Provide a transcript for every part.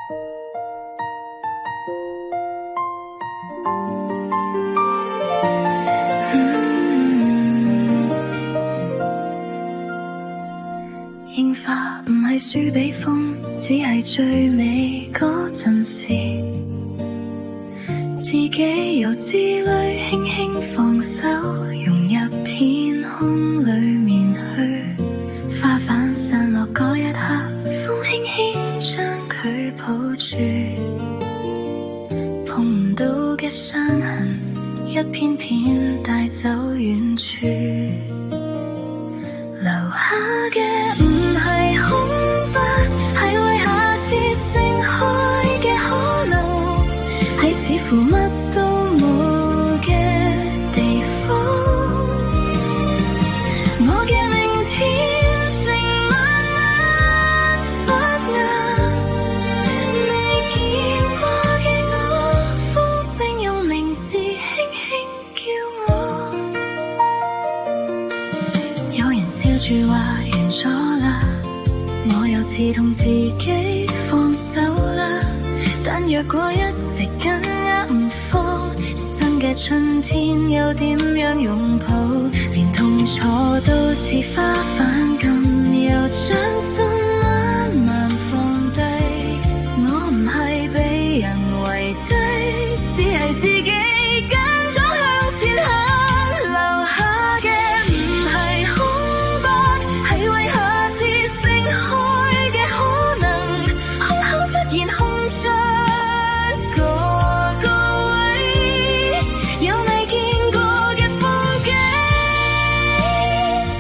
櫻花唔係輸俾風，只係最美嗰陣時，自己由思慮輕輕放手，融入天空裏面去。花瓣散落嗰一刻，風輕輕將佢抱住，碰唔到嘅傷痕，一片片帶走遠處，留下嘅唔係空白，係為下次盛開嘅可能，係似乎乜都冇嘅地方。我嘅明天正慢慢發芽，未見過嘅我，風正用名字輕輕叫我。有人笑住話完咗啦，我又自動自己放手啦。但若果一直緊握唔放，新嘅春天又點樣擁抱？連痛楚都似花瓣咁，又將心慢慢放低。我唔係被人遺低，只係自己揀咗向前行，留下嘅唔係空白，係為下次盛開嘅可能，空口忽然空出個位，有未見過嘅風景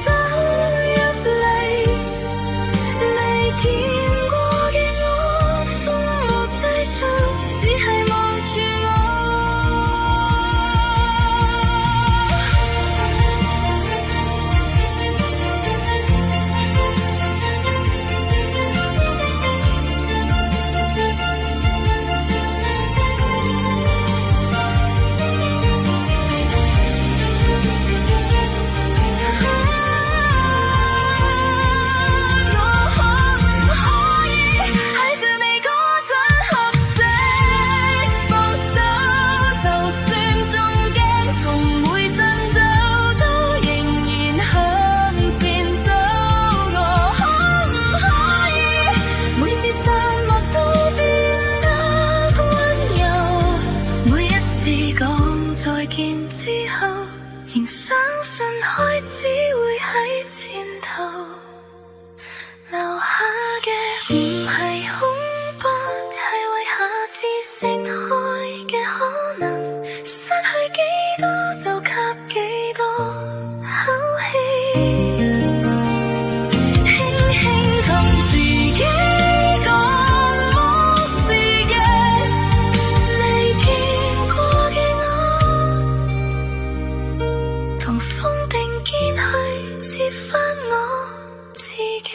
走入嚟，未見過嘅我，風無追逐，只係望住我。我可唔可以喺最美嗰陣合適放手？就算仲驚從會震走，都仍然向前走。我可唔可以每次散落都變得溫柔？每一次講再見之後，仍相信開始會喺前頭。留下嘅唔係空白，係為下次盛開嘅可能，失去幾多就給幾多口氣，輕輕同自己講冇事嘅，未見過嘅我，同風並肩去接返我自己。